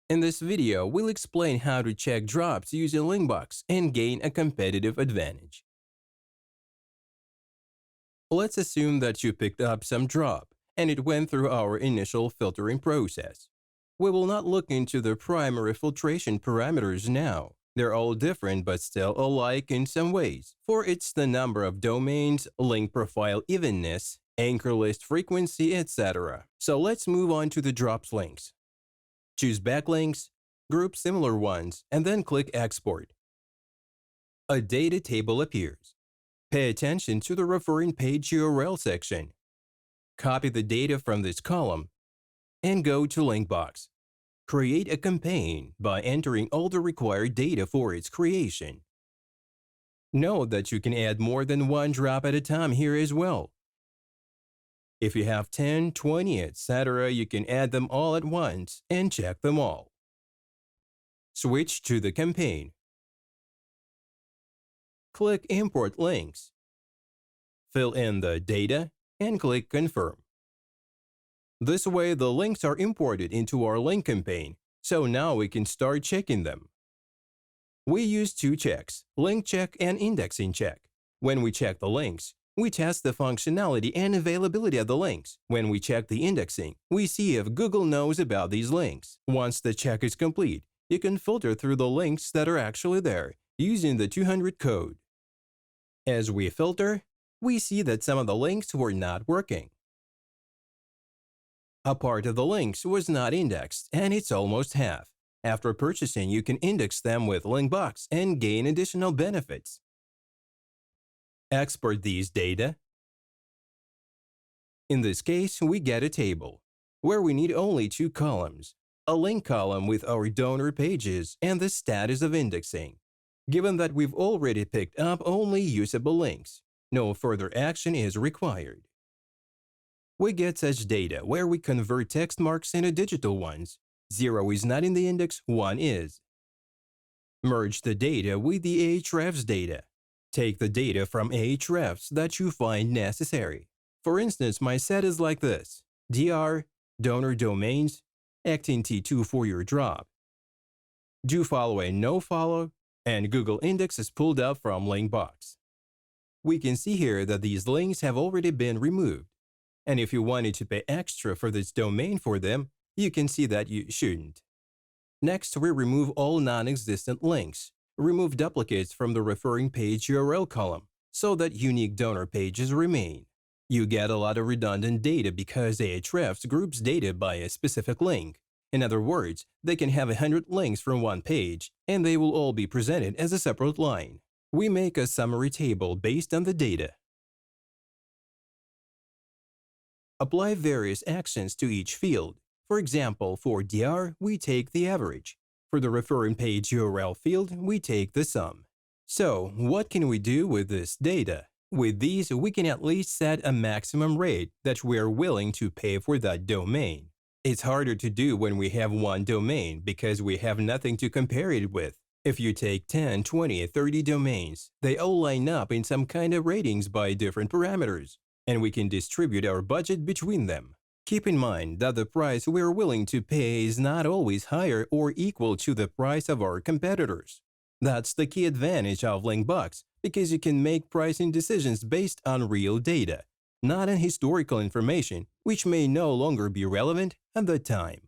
In this video, we'll explain how to check drops using Linkbox and gain a competitive advantage. Let's assume that you picked up some drop and it went through our initial filtering process. We will not look into the primary filtration parameters now. They're all different but still alike in some ways, for it's the number of domains, link profile evenness, anchor list frequency, etc. So let's move on to the drops links. Choose backlinks, group similar ones, and then click Export. A data table appears. Pay attention to the referring page URL section. Copy the data from this column and go to Linkbox. Create a campaign by entering all the required data for its creation. Note that you can add more than one drop at a time here as well. If you have 10, 20, etc., you can add them all at once and check them all. Switch to the campaign. Click Import Links. Fill in the data and click Confirm. This way, the links are imported into our link campaign, so now we can start checking them. We use two checks, link check and indexing check. When we check the links, we test the functionality and availability of the links. When we check the indexing, we see if Google knows about these links. Once the check is complete, you can filter through the links that are actually there using the 200 code. As we filter, we see that some of the links were not working. A part of the links was not indexed, and it's almost half. After purchasing, you can index them with Linkbox and gain additional benefits. Export these data. In this case, we get a table, where we need only two columns, a link column with our donor pages and the status of indexing. Given that we've already picked up only usable links, no further action is required. We get such data where we convert text marks into digital ones. 0 is not in the index, 1 is. Merge the data with the Ahrefs data. Take the data from Ahrefs that you find necessary. For instance, my set is like this: dr, donor domains, actint2 for your drop, do follow and no follow, and Google Index is pulled up from Linkbox. We can see here that these links have already been removed, and if you wanted to pay extra for this domain for them, you can see that you shouldn't. Next, we remove all non-existent links. Remove duplicates from the referring page URL column so that unique donor pages remain. You get a lot of redundant data because Ahrefs groups data by a specific link. In other words, they can have 100 links from one page, and they will all be presented as a separate line. We make a summary table based on the data. Apply various actions to each field. For example, for dr, we take the average. For the referring page URL field, we take the sum. So, what can we do with this data? With these, we can at least set a maximum rate that we are willing to pay for that domain. It's harder to do when we have one domain because we have nothing to compare it with. If you take 10, 20, 30 domains, they all line up in some kind of ratings by different parameters, and we can distribute our budget between them. Keep in mind that the price we are willing to pay is not always higher or equal to the price of our competitors. That's the key advantage of Linkbox, because you can make pricing decisions based on real data, not on historical information, which may no longer be relevant at the time.